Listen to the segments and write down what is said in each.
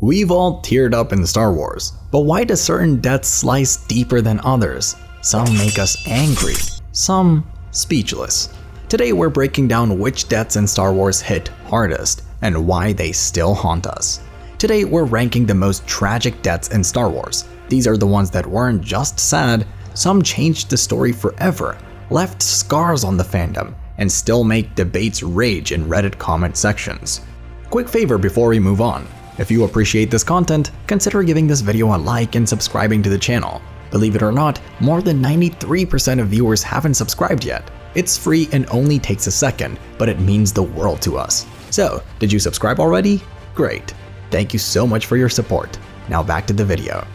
We've all teared up in Star Wars, but why do certain deaths slice deeper than others? Some make us angry, some speechless. Today we're breaking down which deaths in Star Wars hit hardest and why they still haunt us. Today we're ranking the most tragic deaths in Star Wars. These are the ones that weren't just sad, some changed the story forever, left scars on the fandom, and still make debates rage in Reddit comment sections. Quick favor before we move on. If you appreciate this content, consider giving this video a like and subscribing to the channel. Believe it or not, more than 93% of viewers haven't subscribed yet. It's free and only takes a second, but it means the world to us. So, did you subscribe already? Great. Thank you so much for your support. Now back to the video.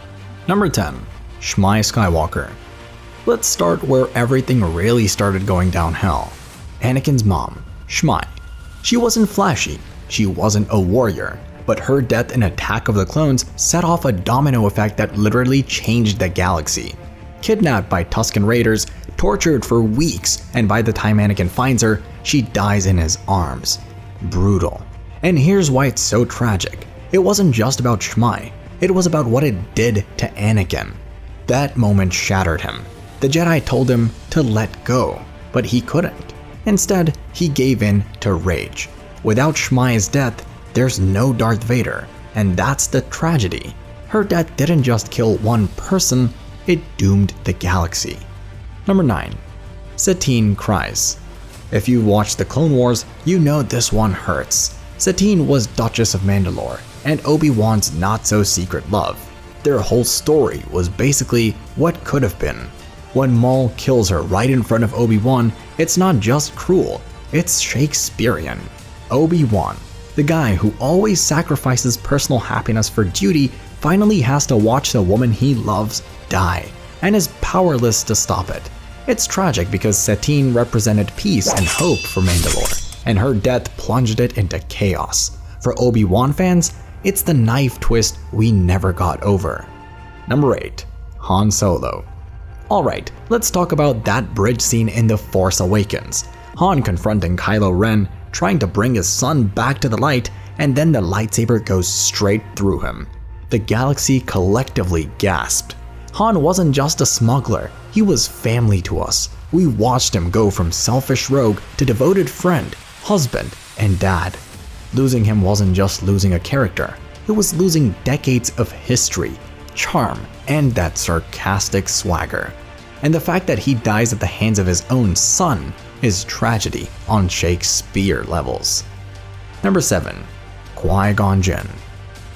Number 10. Shmi Skywalker. Let's start where everything really started going downhill. Anakin's mom, Shmi. She wasn't flashy, she wasn't a warrior, but her death in Attack of the Clones set off a domino effect that literally changed the galaxy. Kidnapped by Tusken Raiders, tortured for weeks, and by the time Anakin finds her, she dies in his arms. Brutal. And here's why it's so tragic. It wasn't just about Shmi, it was about what it did to Anakin. That moment shattered him. The Jedi told him to let go, but he couldn't. Instead, he gave in to rage. Without Shmi's death, there's no Darth Vader, and that's the tragedy. Her death didn't just kill one person, it doomed the galaxy. Number 9. Satine cries. If you've watched the Clone Wars, you know this one hurts. Satine was Duchess of Mandalore, and Obi Wan's not-so-secret love. Their whole story was basically what could have been. When Maul kills her right in front of Obi Wan, it's not just cruel, it's Shakespearean. Obi Wan, the guy who always sacrifices personal happiness for duty, finally has to watch the woman he loves die, and is powerless to stop it. It's tragic because Satine represented peace and hope for Mandalore, and her death plunged it into chaos. For Obi-Wan fans, it's the knife twist we never got over. Number 8. Han Solo. Alright, let's talk about that bridge scene in The Force Awakens. Han confronting Kylo Ren, trying to bring his son back to the light, and then the lightsaber goes straight through him. The galaxy collectively gasped. Han wasn't just a smuggler, he was family to us. We watched him go from selfish rogue to devoted friend, husband, and dad. Losing him wasn't just losing a character, it was losing decades of history, charm, and that sarcastic swagger. And the fact that he dies at the hands of his own son is tragedy on Shakespeare levels. Number 7. Qui-Gon Jinn.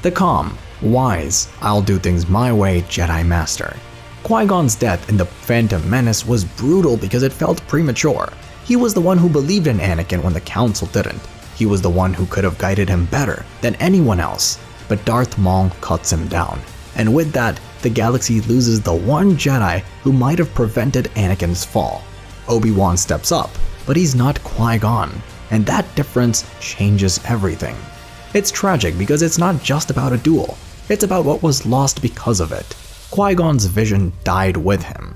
The calm, wise, I'll do things my way Jedi Master. Qui-Gon's death in The Phantom Menace was brutal because it felt premature. He was the one who believed in Anakin when the Council didn't. He was the one who could have guided him better than anyone else. But Darth Maul cuts him down. And with that, the galaxy loses the one Jedi who might have prevented Anakin's fall. Obi-Wan steps up, but he's not Qui-Gon, and that difference changes everything. It's tragic because it's not just about a duel, it's about what was lost because of it. Qui-Gon's vision died with him.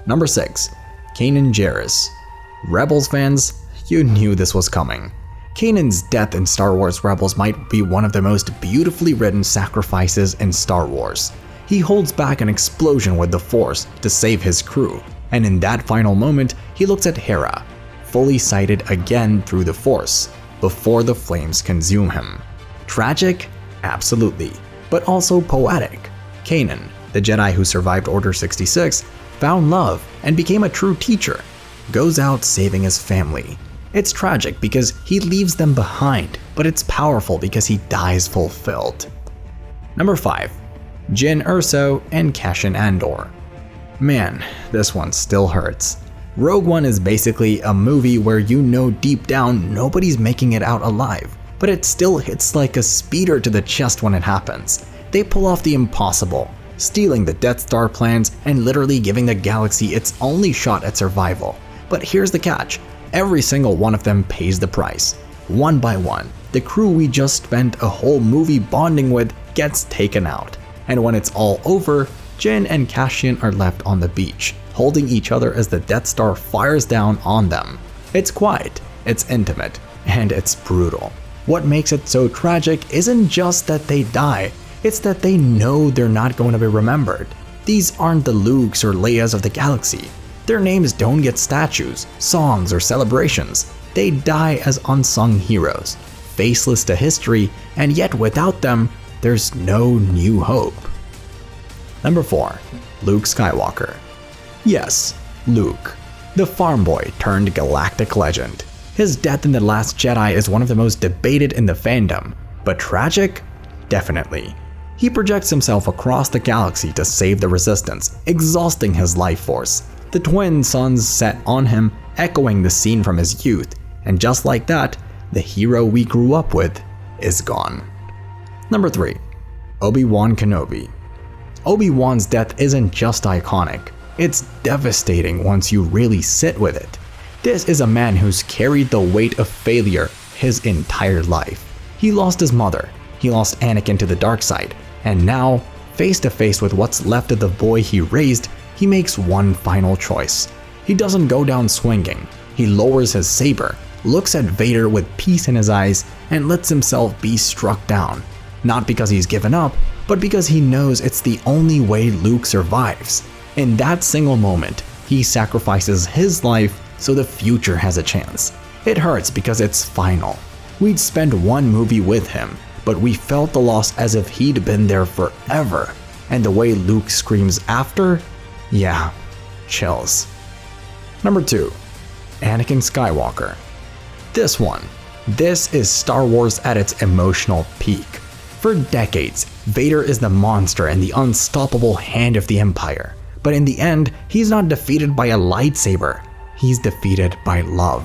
Number 6. Kanan Jarrus. Rebels fans, you knew this was coming. Kanan's death in Star Wars Rebels might be one of the most beautifully written sacrifices in Star Wars. He holds back an explosion with the Force to save his crew, and in that final moment, he looks at Hera, fully sighted again through the Force, before the flames consume him. Tragic? Absolutely, but also poetic. Kanan, the Jedi who survived Order 66, found love and became a true teacher, goes out saving his family. It's tragic because he leaves them behind, but it's powerful because he dies fulfilled. Number 5. Jyn Erso and Cassian Andor. Man, this one still hurts. Rogue One is basically a movie where you know deep down nobody's making it out alive, but it still hits like a speeder to the chest when it happens. They pull off the impossible, stealing the Death Star plans and literally giving the galaxy its only shot at survival. But here's the catch. Every single one of them pays the price. One by one, the crew we just spent a whole movie bonding with gets taken out. And when it's all over, Jyn and Cassian are left on the beach, holding each other as the Death Star fires down on them. It's quiet, it's intimate, and it's brutal. What makes it so tragic isn't just that they die, it's that they know they're not going to be remembered. These aren't the Lukes or Leias of the galaxy. Their names don't get statues, songs, or celebrations. They die as unsung heroes, faceless to history, and yet without them, there's no new hope. Number 4. Luke Skywalker. Yes, Luke, the farm boy turned galactic legend. His death in The Last Jedi is one of the most debated in the fandom, but tragic? Definitely. He projects himself across the galaxy to save the Resistance, exhausting his life force. The twin suns set on him, echoing the scene from his youth, and just like that, the hero we grew up with is gone. Number 3. Obi Wan Kenobi. Obi Wan's death isn't just iconic, it's devastating once you really sit with it. This is a man who's carried the weight of failure his entire life. He lost his mother, he lost Anakin to the dark side, and now, face to face with what's left of the boy he raised, he makes one final choice. He doesn't go down swinging. He lowers his saber, looks at Vader with peace in his eyes, and lets himself be struck down. Not because he's given up, but because he knows it's the only way Luke survives. In that single moment, he sacrifices his life so the future has a chance. It hurts because it's final. We'd spent one movie with him, but we felt the loss as if he'd been there forever. And the way Luke screams after? Yeah, chills. Number 2. Anakin Skywalker. This is Star Wars at its emotional peak. For decades, Vader is the monster and the unstoppable hand of the Empire. But in the end, he's not defeated by a lightsaber. He's defeated by love.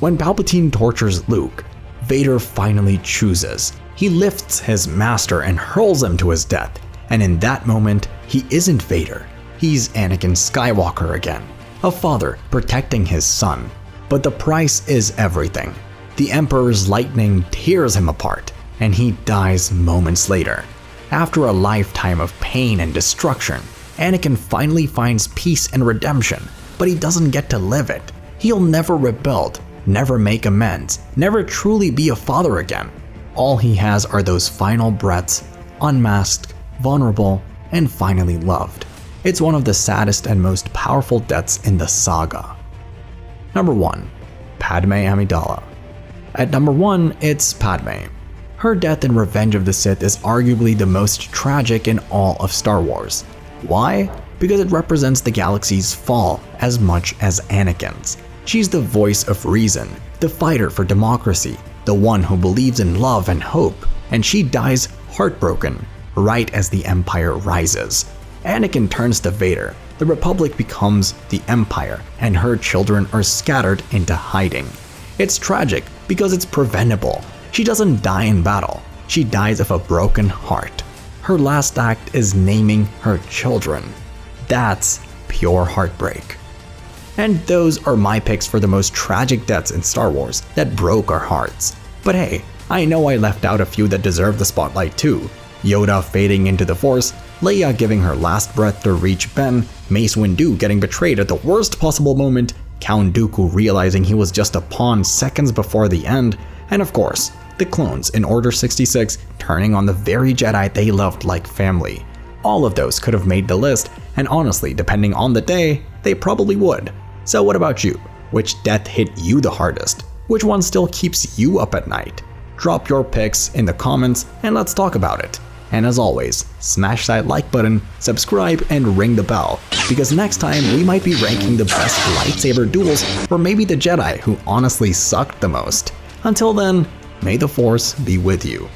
When Palpatine tortures Luke, Vader finally chooses. He lifts his master and hurls him to his death. And in that moment, he isn't Vader. He's Anakin Skywalker again, a father protecting his son. But the price is everything. The Emperor's lightning tears him apart, and he dies moments later. After a lifetime of pain and destruction, Anakin finally finds peace and redemption, but he doesn't get to live it. He'll never rebuild, never make amends, never truly be a father again. All he has are those final breaths, unmasked, vulnerable, and finally loved. It's one of the saddest and most powerful deaths in the saga. Number 1. Padme Amidala. At number 1, it's Padme. Her death in Revenge of the Sith is arguably the most tragic in all of Star Wars. Why? Because it represents the galaxy's fall as much as Anakin's. She's the voice of reason, the fighter for democracy, the one who believes in love and hope, and she dies heartbroken, right as the Empire rises. Anakin turns to Vader, the Republic becomes the Empire, and her children are scattered into hiding. It's tragic because it's preventable. She doesn't die in battle, she dies of a broken heart. Her last act is naming her children. That's pure heartbreak. And those are my picks for the most tragic deaths in Star Wars that broke our hearts. But hey, I know I left out a few that deserve the spotlight too. Yoda fading into the Force, Leia giving her last breath to reach Ben, Mace Windu getting betrayed at the worst possible moment, Count Dooku realizing he was just a pawn seconds before the end, and of course, the clones in Order 66 turning on the very Jedi they loved like family. All of those could have made the list, and honestly, depending on the day, they probably would. So what about you? Which death hit you the hardest? Which one still keeps you up at night? Drop your picks in the comments and let's talk about it. And as always, smash that like button, subscribe, and ring the bell, because next time we might be ranking the best lightsaber duels, or maybe the Jedi who honestly sucked the most. Until then, may the Force be with you.